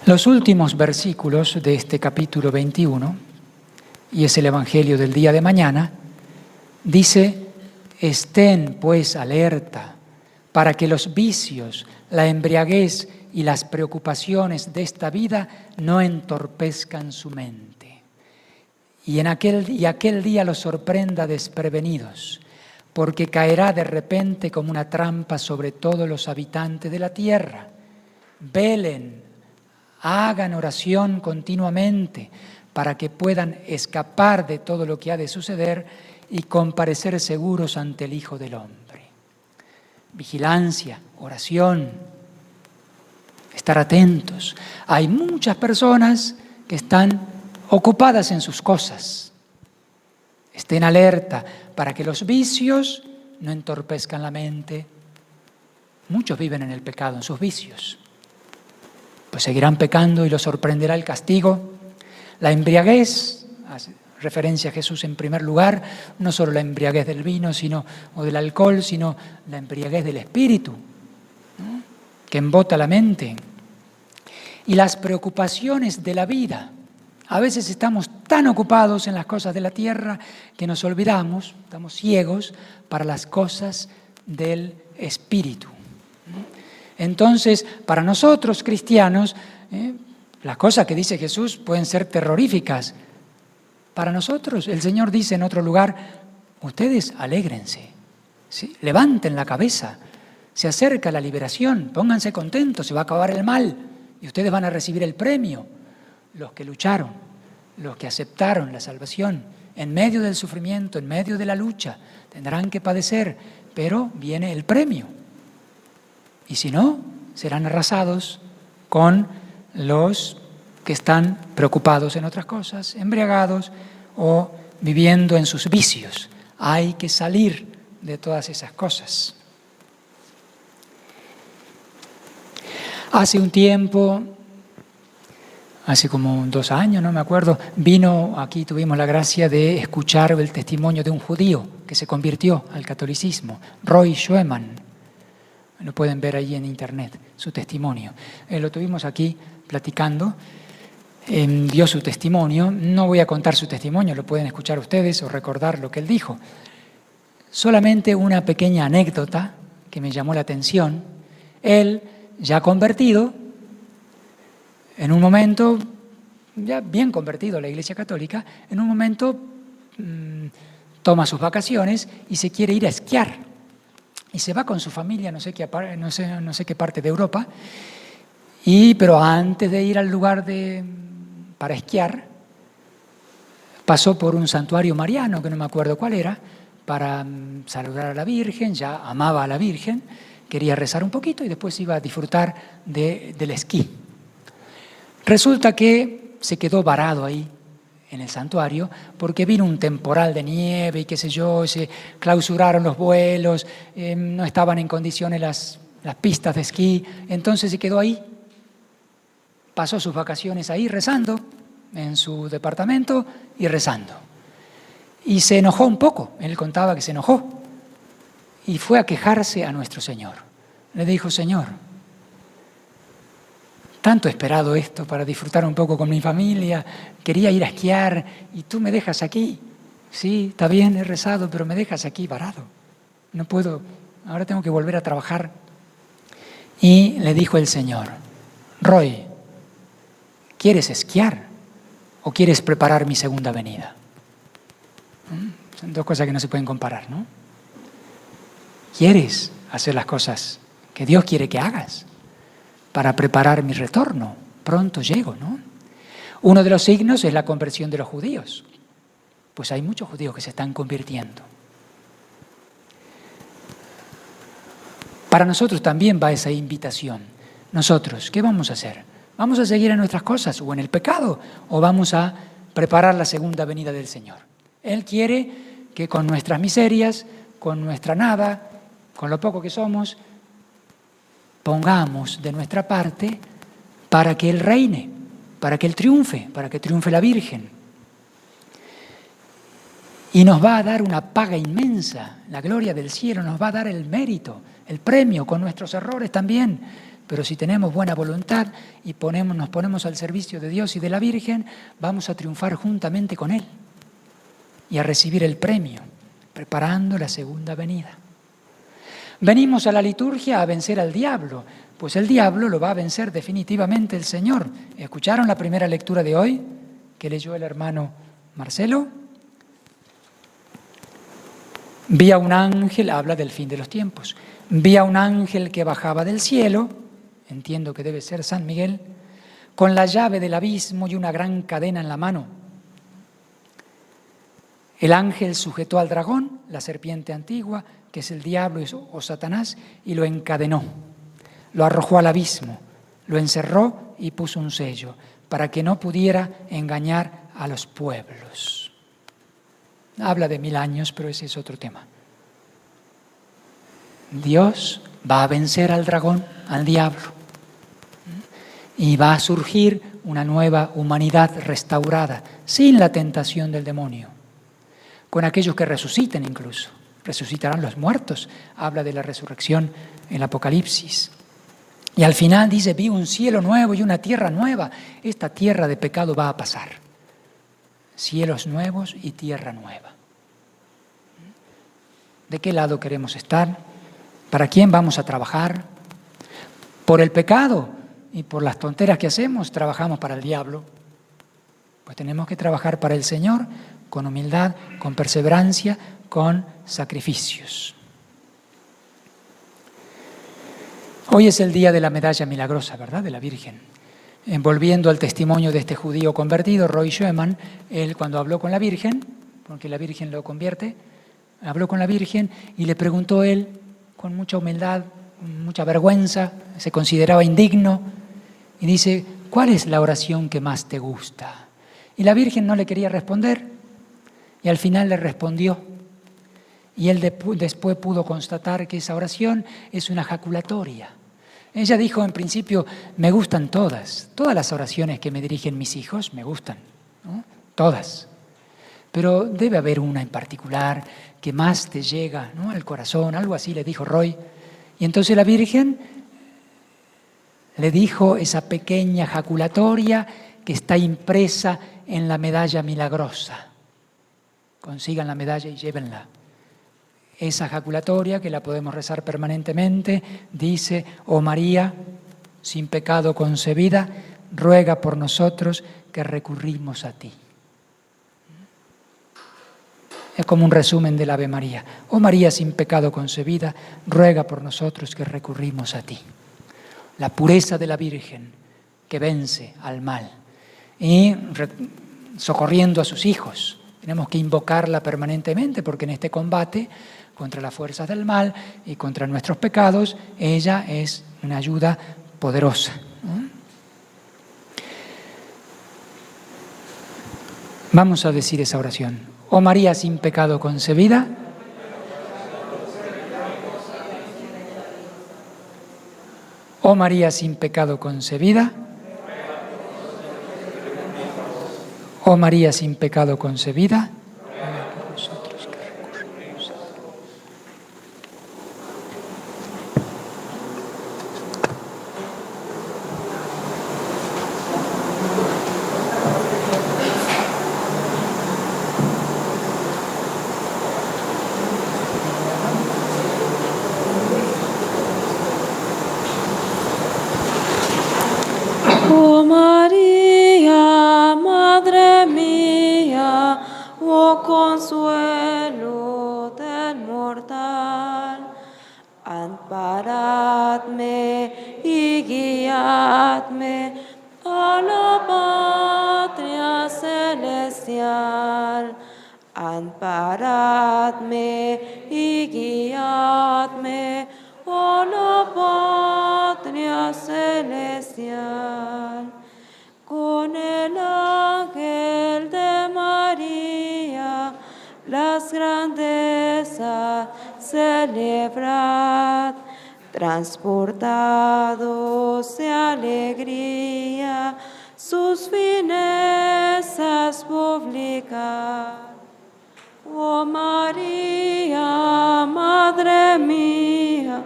Los últimos versículos de este capítulo 21, y es el Evangelio del día de mañana, dice, estén pues alerta para que los vicios, la embriaguez y las preocupaciones de esta vida no entorpezcan su mente. Y aquel día los sorprenda desprevenidos, porque caerá de repente como una trampa sobre todos los habitantes de la tierra. Velen, hagan oración continuamente para que puedan escapar de todo lo que ha de suceder y comparecer seguros ante el Hijo del Hombre. Vigilancia, oración, estar atentos. Hay muchas personas que están ocupadas en sus cosas. Estén alerta para que los vicios no entorpezcan la mente. Muchos viven en el pecado, en sus vicios. Pues seguirán pecando y los sorprenderá el castigo. La embriaguez, hace referencia a Jesús en primer lugar, no solo la embriaguez del vino o del alcohol, sino la embriaguez del espíritu, ¿no? Que embota la mente. Y las preocupaciones de la vida. A veces estamos tan ocupados en las cosas de la tierra que nos olvidamos, estamos ciegos para las cosas del espíritu. Entonces, para nosotros cristianos, las cosas que dice Jesús pueden ser terroríficas. Para nosotros, el Señor dice en otro lugar, ustedes alégrense, ¿sí? Levanten la cabeza, se acerca la liberación, pónganse contentos, se va a acabar el mal y ustedes van a recibir el premio. Los que lucharon, los que aceptaron la salvación, en medio del sufrimiento, en medio de la lucha, tendrán que padecer, pero viene el premio. Y si no, serán arrasados con los que están preocupados en otras cosas, embriagados o viviendo en sus vicios. Hay que salir de todas esas cosas. Hace un tiempo, hace como 2 años, no me acuerdo, vino aquí, tuvimos la gracia de escuchar el testimonio de un judío que se convirtió al catolicismo, Roy Schoeman. Lo pueden ver ahí en internet, su testimonio. Lo tuvimos aquí platicando, dio su testimonio. No voy a contar su testimonio, lo pueden escuchar ustedes o recordar lo que él dijo. Solamente una pequeña anécdota que me llamó la atención. Él, ya convertido, en un momento, ya bien convertido a la Iglesia Católica, en un momento toma sus vacaciones y se quiere ir a esquiar. y se va con su familia, no sé qué parte de Europa, pero antes de ir al lugar para esquiar, pasó por un santuario mariano, que no me acuerdo cuál era, para saludar a la Virgen, ya amaba a la Virgen, quería rezar un poquito y después iba a disfrutar del esquí. Resulta que se quedó varado ahí en el santuario porque vino un temporal de nieve y qué sé yo, se clausuraron los vuelos, no estaban en condiciones las pistas de esquí, entonces se quedó ahí, pasó sus vacaciones ahí rezando en su departamento y rezando. Y se enojó un poco, él contaba que se enojó y fue a quejarse a nuestro Señor. Le dijo: Señor, tanto he esperado esto para disfrutar un poco con mi familia, quería ir a esquiar y tú me dejas aquí. Sí, está bien, he rezado, pero me dejas aquí varado. No puedo, ahora tengo que volver a trabajar. Y le dijo el Señor: Roy, ¿quieres esquiar o quieres preparar mi segunda venida? Son dos cosas que no se pueden comparar, ¿no? ¿Quieres hacer las cosas que Dios quiere que hagas para preparar mi retorno? Pronto llego, ¿no? Uno de los signos es la conversión de los judíos. Pues hay muchos judíos que se están convirtiendo. Para nosotros también va esa invitación. Nosotros, ¿qué vamos a hacer? ¿Vamos a seguir en nuestras cosas o en el pecado? ¿O vamos a preparar la segunda venida del Señor? Él quiere que con nuestras miserias, con nuestra nada, con lo poco que somos, pongamos de nuestra parte para que Él reine, para que Él triunfe, para que triunfe la Virgen. Y nos va a dar una paga inmensa, la gloria del cielo, nos va a dar el mérito, el premio, con nuestros errores también. Pero si tenemos buena voluntad y nos ponemos al servicio de Dios y de la Virgen, vamos a triunfar juntamente con Él y a recibir el premio, preparando la segunda venida. Venimos a la liturgia a vencer al diablo, pues el diablo lo va a vencer definitivamente el Señor. ¿Escucharon la primera lectura de hoy que leyó el hermano Marcelo? Vi a un ángel, habla del fin de los tiempos, vi a un ángel que bajaba del cielo, entiendo que debe ser San Miguel, con la llave del abismo y una gran cadena en la mano. El ángel sujetó al dragón, la serpiente antigua, que es el diablo o Satanás, y lo encadenó. Lo arrojó al abismo, lo encerró y puso un sello para que no pudiera engañar a los pueblos. Habla de 1000 años, pero ese es otro tema. Dios va a vencer al dragón, al diablo, y va a surgir una nueva humanidad restaurada, sin la tentación del demonio, con aquellos que resuciten incluso. Resucitarán los muertos, habla de la resurrección en el Apocalipsis. Y al final dice: vi un cielo nuevo y una tierra nueva. Esta tierra de pecado va a pasar. Cielos nuevos y tierra nueva. ¿De qué lado queremos estar? ¿Para quién vamos a trabajar? ¿Por el pecado y por las tonteras que hacemos trabajamos para el diablo? Pues tenemos que trabajar para el Señor con humildad, con perseverancia, con sacrificios. Hoy es el día de la medalla milagrosa, ¿verdad?, de la Virgen. Volviendo al testimonio de este judío convertido, Roy Schoeman, él cuando habló con la Virgen, porque la Virgen lo convierte, habló con la Virgen y le preguntó él, con mucha humildad, mucha vergüenza, se consideraba indigno, y dice: ¿cuál es la oración que más te gusta? Y la Virgen no le quería responder, y al final le respondió. Y él después pudo constatar que esa oración es una jaculatoria. Ella dijo en principio: me gustan todas las oraciones que me dirigen mis hijos, me gustan, ¿no? Todas. Pero debe haber una en particular que más te llega, ¿no?, al corazón, algo así le dijo Roy. Y entonces la Virgen le dijo esa pequeña jaculatoria que está impresa en la medalla milagrosa. Consigan la medalla y llévenla. Esa jaculatoria, que la podemos rezar permanentemente, dice: oh María, sin pecado concebida, ruega por nosotros que recurrimos a ti. Es como un resumen del Ave María. Oh María sin pecado concebida, ruega por nosotros que recurrimos a ti. La pureza de la Virgen que vence al mal y socorriendo a sus hijos. Tenemos que invocarla permanentemente porque en este combate contra las fuerzas del mal y contra nuestros pecados, ella es una ayuda poderosa. Vamos a decir esa oración. Oh María sin pecado concebida, oh María sin pecado concebida, oh María sin pecado concebida, Oh María, Madre mía, oh consuelo del mortal, amparadme y guiadme a la patria celestial. Amparadme y guiadme a la patria celestial. Con el ángel de María, las grandezas celebrad, transportados de alegría, sus finezas publicad. Oh María, Madre mía,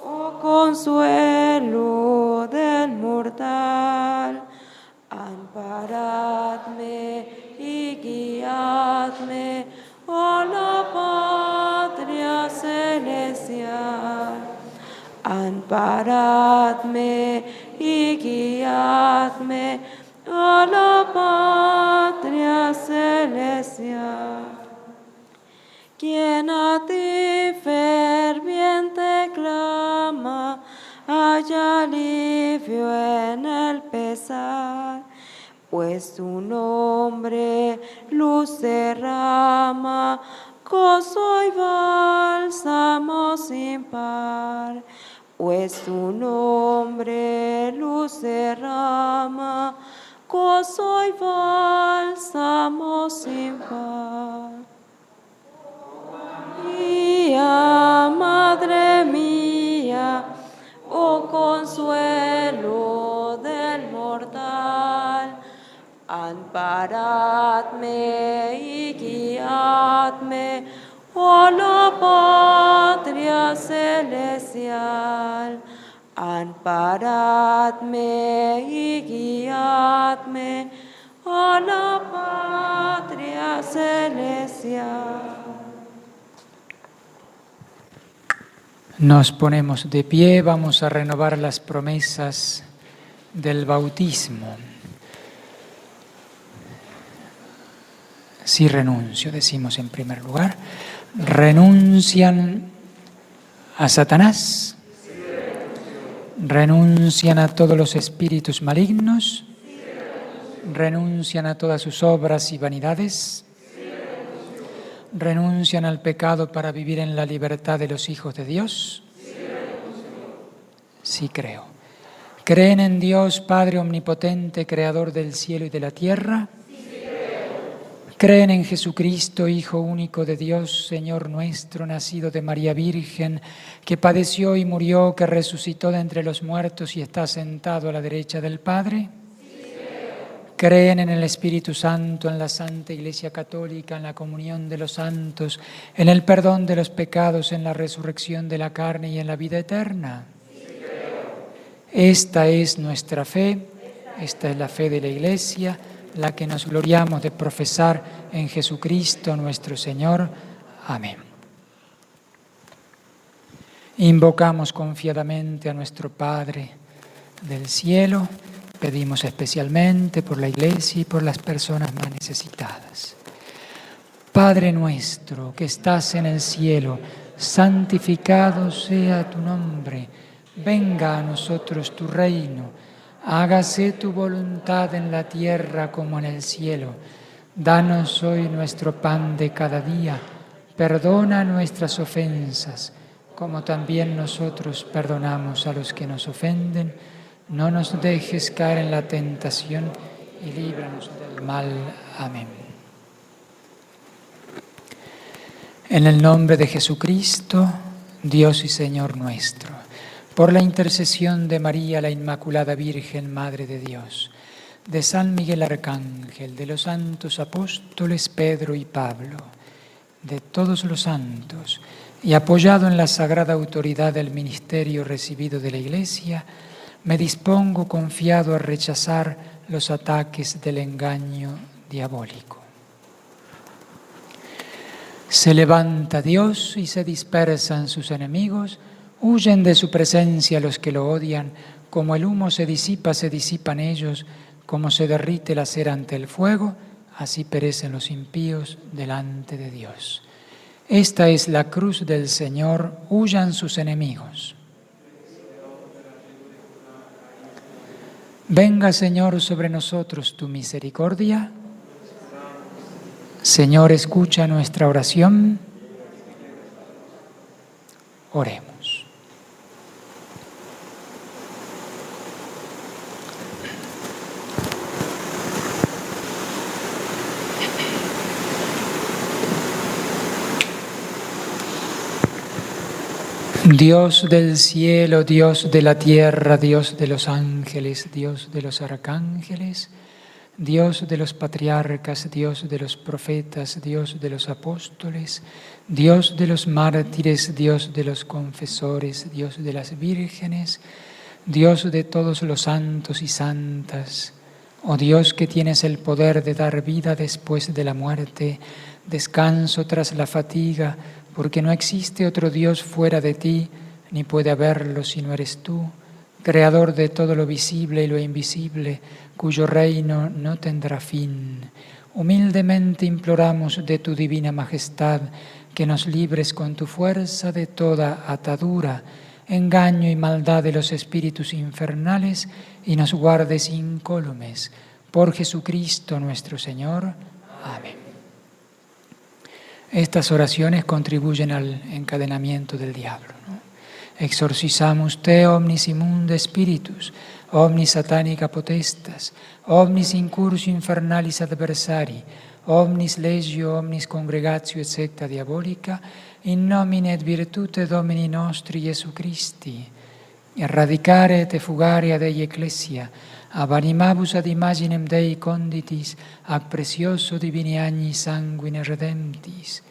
oh consuelo del mortal, amparadme y guiadme a la patria celestial. Amparadme y guiadme a la patria celestial. Quien a ti ferviente clama, haya alivio en el pesar, pues tu nombre luz derrama, gozo y bálsamo sin par. Pues tu nombre luz derrama, gozo y bálsamo sin par. María, Madre mía, oh consuelo del mortal, amparadme y guiadme a la patria celestial. Amparadme y guiadme a la patria celestial. Nos ponemos de pie, vamos a renovar las promesas del bautismo. Sí renuncio, decimos en primer lugar. Renuncian a Satanás, renuncian a todos los espíritus malignos, renuncian a todas sus obras y vanidades, renuncian al pecado para vivir en la libertad de los hijos de Dios. Sí creo. ¿Creen en Dios, Padre omnipotente, Creador del cielo y de la tierra? ¿Creen en Jesucristo, Hijo único de Dios, Señor nuestro, nacido de María Virgen, que padeció y murió, que resucitó de entre los muertos y está sentado a la derecha del Padre? ¿Creen en el Espíritu Santo, en la Santa Iglesia Católica, en la comunión de los santos, en el perdón de los pecados, en la resurrección de la carne y en la vida eterna? Esta es nuestra fe, esta es la fe de la Iglesia, la que nos gloriamos de profesar en Jesucristo nuestro Señor. Amén. Invocamos confiadamente a nuestro Padre del cielo. Pedimos especialmente por la Iglesia y por las personas más necesitadas. Padre nuestro que estás en el cielo, santificado sea tu nombre. Venga a nosotros tu reino. Hágase tu voluntad en la tierra como en el cielo. Danos hoy nuestro pan de cada día. Perdona nuestras ofensas, como también nosotros perdonamos a los que nos ofenden. No nos dejes caer en la tentación y líbranos del mal. Amén. En el nombre de Jesucristo, Dios y Señor nuestro, por la intercesión de María, la Inmaculada Virgen, Madre de Dios, de San Miguel Arcángel, de los santos apóstoles Pedro y Pablo, de todos los santos, y apoyado en la sagrada autoridad del ministerio recibido de la Iglesia, me dispongo confiado a rechazar los ataques del engaño diabólico. Se levanta Dios y se dispersan sus enemigos, huyen de su presencia los que lo odian, como el humo se disipan ellos, como se derrite la cera ante el fuego, así perecen los impíos delante de Dios. Esta es la cruz del Señor, huyan sus enemigos. Venga, Señor, sobre nosotros tu misericordia. Señor, escucha nuestra oración. Oremos. Dios del cielo, Dios de la tierra, Dios de los ángeles, Dios de los arcángeles, Dios de los patriarcas, Dios de los profetas, Dios de los apóstoles, Dios de los mártires, Dios de los confesores, Dios de las vírgenes, Dios de todos los santos y santas, oh Dios que tienes el poder de dar vida después de la muerte, descanso tras la fatiga, porque no existe otro Dios fuera de ti, ni puede haberlo si no eres tú, Creador de todo lo visible y lo invisible, cuyo reino no tendrá fin. Humildemente imploramos de tu divina majestad que nos libres con tu fuerza de toda atadura, engaño y maldad de los espíritus infernales y nos guardes incólumes. Por Jesucristo nuestro Señor. Amén. Estas oraciones contribuyen al encadenamiento del diablo, ¿no? Exorcizamus te omnis immunda spiritus, omnis satanica potestas, omnis incursio infernalis adversari, omnis legio, omnis congregatio et secta diabolica, in nomine et virtute Domini nostri Iesu Christi. Eradicare et fugare ad ei ecclesia, ab animabus ad imaginem Dei conditis, ac precioso divini agni sanguine redemptis.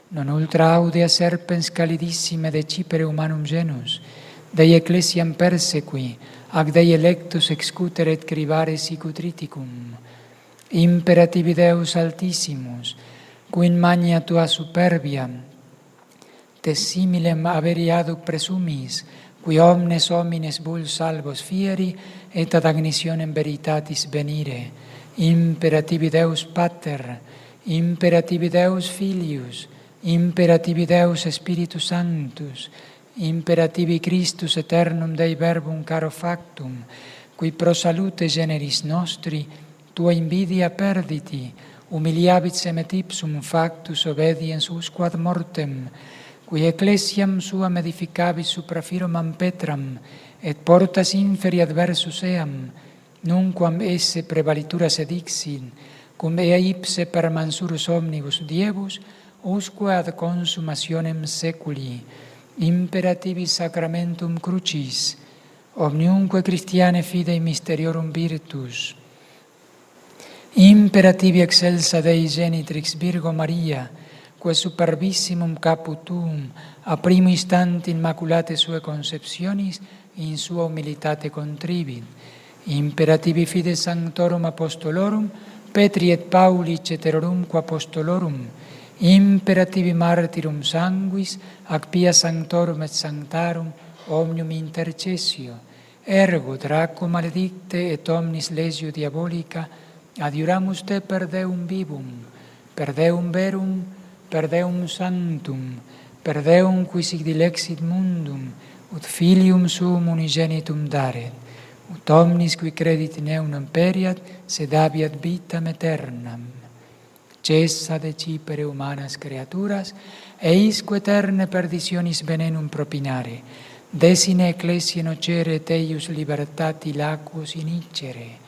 Non ultra audia serpens calidissime decipere humanum genus, Dei ecclesiam persequi, ac Dei electus excutere et cribare sic utriticum. Imperativi Deus altissimus, qui in magna tua superbia, te similem averi aduc presumis, qui omnes homines vul salvos fieri, et ad agnisionem veritatis venire. Imperativi Deus Pater, imperativi Deus Filius, imperativi Deus Spiritus Sanctus, imperativi Christus eternum Dei verbum caro factum, qui pro salute generis nostri, tua invidia perditi, humiliabitsem et ipsum factus obediens usquad mortem, qui ecclesiam suam edificabis supra firmam Petram, et portas inferi adversus eam, nunquam esse prevalitura sedixin, cum ea ipse per mansurus omnibus diebus, usque ad consummationem seculi, imperativi sacramentum crucis, omniumque Christiane fidei mysteriorum virtus, imperativi excelsa Dei genitrix Virgo Maria, que superbissimum caput tuum, a primo instante immaculate sue conceptionis, in sua humilitate contribit, imperativi fides sanctorum apostolorum, Petri et Pauli ceterorumque apostolorum, imperativi martyrum sanguis, ac pia sanctorum et sanctarum, omnium intercessio, ergo Draco maledicte et omnis legio diabolica, adiuramus te per Deum vivum, per Deum verum, per Deum sanctum, per Deum qui sic dilexit mundum, ut Filium suum unigenitum daret, ut omnis qui credit in eum periat, sed habeat vitam aeternam. Cessa decipere humanas creaturas, eisque eterne perditionis venenum propinare, desine ecclesiae nocere et eius libertati laquos inicere.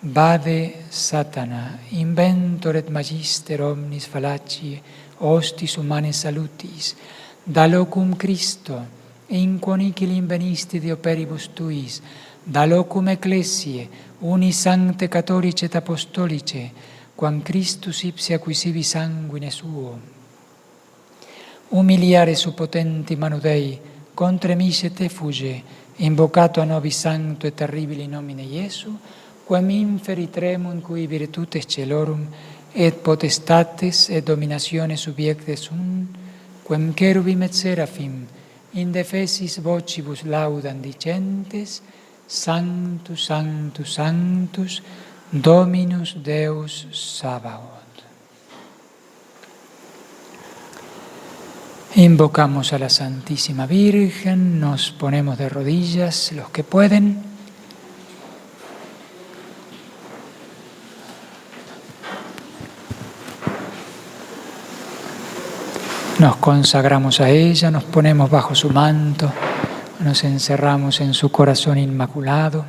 Vade Satana, inventor et magister omnis fallaciae, hostis humanae salutis, da locum Christo, in quo nihil invenisti de operibus tuis, da locum ecclesiae, uni sancte catholice et apostolice, quam Christus ipse acquisivi sanguine suo. Humiliare su potenti manu Dei, contra mise te fuge, invocato a nobis sancto et terribili nomine Iesu, quam inferi tremunt cui virtutes celorum, et potestates et dominationes subiectes sunt, quam cherubim et seraphim, indefesis vocibus laudam dicentes, Sanctus, Sanctus, Sanctus, Dominus Deus Sabaoth. Invocamos a la Santísima Virgen, nos ponemos de rodillas los que pueden. Nos consagramos a ella, nos ponemos bajo su manto, nos encerramos en su corazón inmaculado.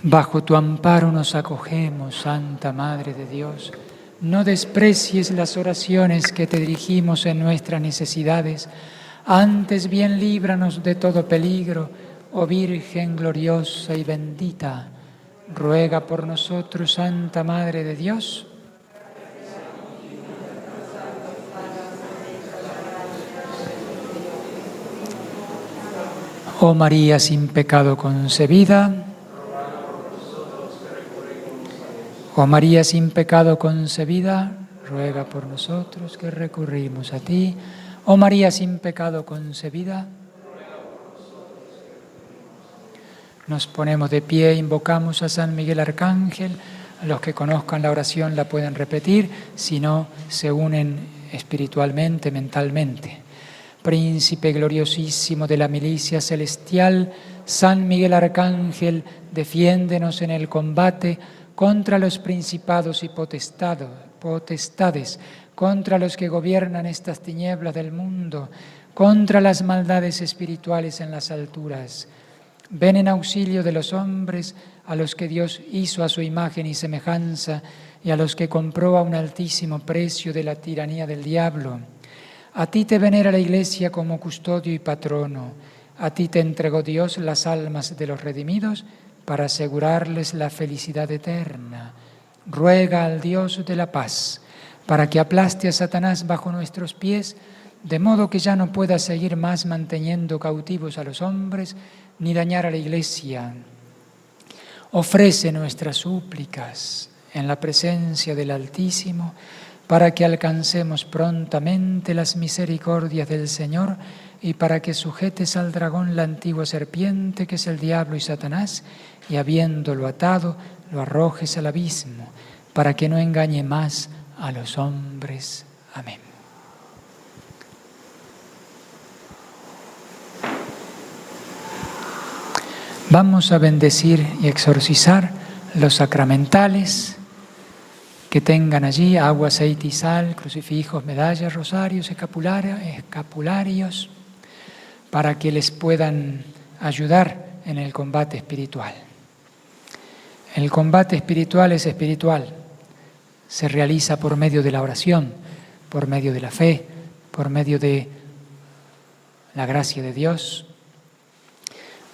Bajo tu amparo nos acogemos, Santa Madre de Dios. No desprecies las oraciones que te dirigimos en nuestras necesidades, antes bien líbranos de todo peligro, oh Virgen gloriosa y bendita. Ruega por nosotros, Santa Madre de Dios. Oh María sin pecado concebida, oh María sin pecado concebida, ruega por nosotros que recurrimos a ti. Oh María sin pecado concebida, nos ponemos de pie, invocamos a San Miguel Arcángel. Los que conozcan la oración la pueden repetir, si no, se unen espiritualmente, mentalmente. Príncipe gloriosísimo de la milicia celestial, San Miguel Arcángel, defiéndenos en el combate contra los principados y potestades, contra los que gobiernan estas tinieblas del mundo, contra las maldades espirituales en las alturas. Ven en auxilio de los hombres, a los que Dios hizo a su imagen y semejanza, y a los que compró a un altísimo precio de la tiranía del diablo. A ti te venera la Iglesia como custodio y patrono. A ti te entregó Dios las almas de los redimidos para asegurarles la felicidad eterna. Ruega al Dios de la paz para que aplaste a Satanás bajo nuestros pies, de modo que ya no pueda seguir más manteniendo cautivos a los hombres ni dañar a la Iglesia. Ofrece nuestras súplicas en la presencia del Altísimo, para que alcancemos prontamente las misericordias del Señor y para que sujetes al dragón la antigua serpiente que es el diablo y Satanás, y habiéndolo atado, lo arrojes al abismo, para que no engañe más a los hombres. Amén. Vamos a bendecir y exorcizar los sacramentales que tengan allí: agua, aceite y sal, crucifijos, medallas, rosarios, escapularios, para que les puedan ayudar en el combate espiritual. El combate espiritual es espiritual, se realiza por medio de la oración, por medio de la fe, por medio de la gracia de Dios.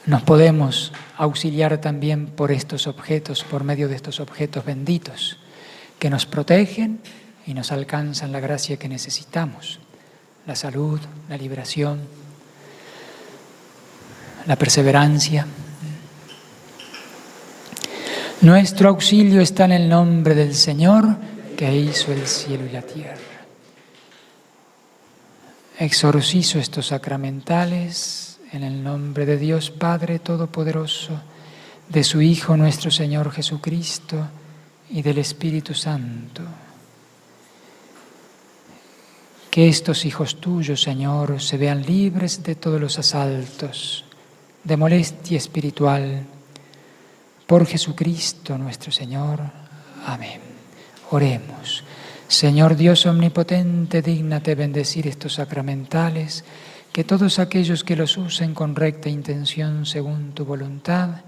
Nos podemos auxiliar también por estos objetos, por medio de estos objetos benditos, que nos protegen y nos alcanzan la gracia que necesitamos: la salud, la liberación, la perseverancia. Nuestro auxilio está en el nombre del Señor, que hizo el cielo y la tierra. Exorcizo estos sacramentales en el nombre de Dios Padre Todopoderoso, de su Hijo nuestro Señor Jesucristo y del Espíritu Santo. Que estos hijos tuyos, Señor, se vean libres de todos los asaltos, de molestia espiritual. Por Jesucristo nuestro Señor. Amén. Oremos. Señor Dios omnipotente, dígnate bendecir estos sacramentales, que todos aquellos que los usen con recta intención según tu voluntad,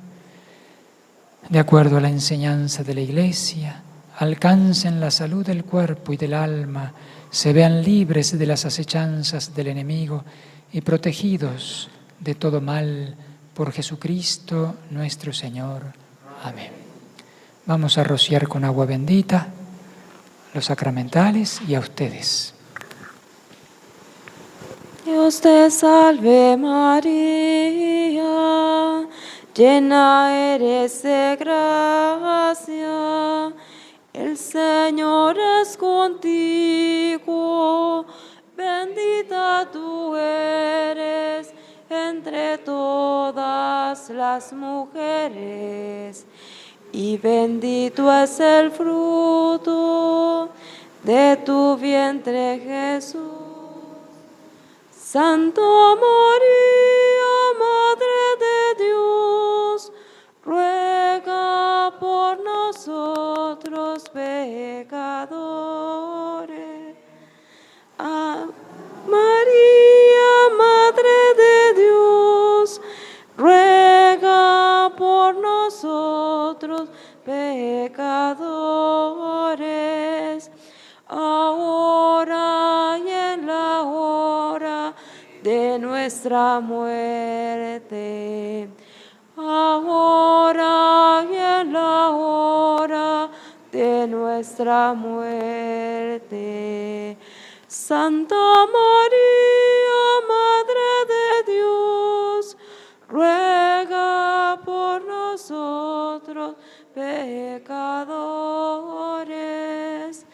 de acuerdo a la enseñanza de la Iglesia, alcancen la salud del cuerpo y del alma, se vean libres de las acechanzas del enemigo y protegidos de todo mal por Jesucristo nuestro Señor. Amén. Vamos a rociar con agua bendita los sacramentales y a ustedes. Dios te salve María, llena eres de gracia, el Señor es contigo, bendita tú eres entre todas las mujeres, y bendito es el fruto de tu vientre, Jesús. Santa María, Madre de Dios, ruega por nosotros pecadores. María, Madre de Dios, ruega por nosotros pecadores, ahora y en la hora de nuestra muerte. Ahora y en la hora de nuestra muerte. Santa María, Madre de Dios, ruega por nosotros pecadores.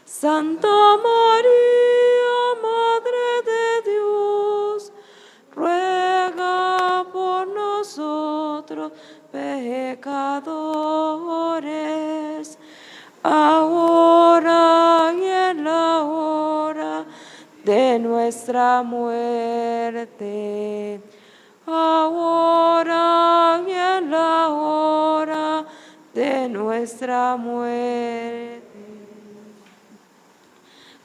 Santa María, Madre de Dios, ruega por nosotros pecadores, ahora y en la hora de nuestra muerte. Ahora y en la hora de nuestra muerte.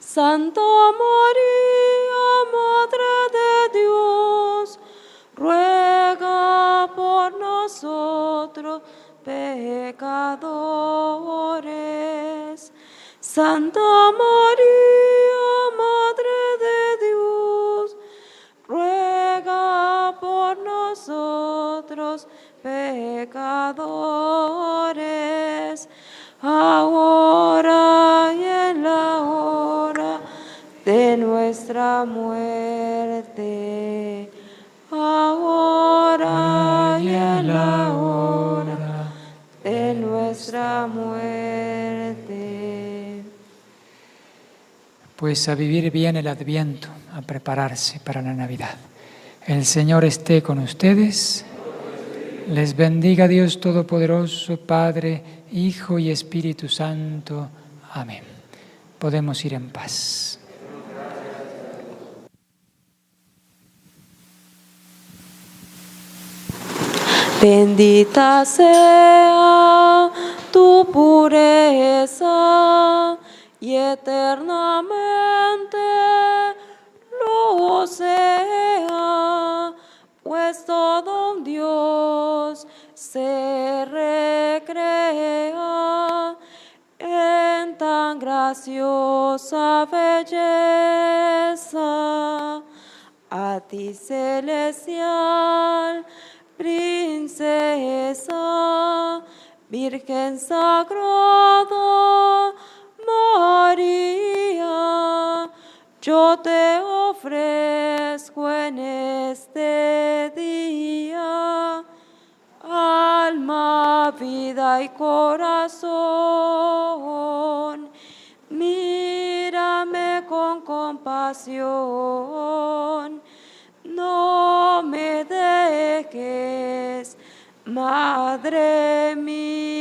Santa María, Madre de Dios, ruega por nosotros pecadores. Santa María, Madre de Dios, ruega por nosotros pecadores, ahora y en la hora de nuestra muerte. Ahora y en la hora de nuestra muerte. Pues a vivir bien el Adviento, a prepararse para la Navidad. El Señor esté con ustedes. Les bendiga Dios Todopoderoso, Padre, Hijo y Espíritu Santo. Amén. Podemos ir en paz. Bendita sea tu pureza y eternamente lo sea, pues todo un Dios se recrea en tan graciosa belleza. A ti, celestial Princesa, Virgen sagrada, María, yo te ofrezco en este día alma, vida y corazón. Mírame con compasión, no me dejes, Madre mía.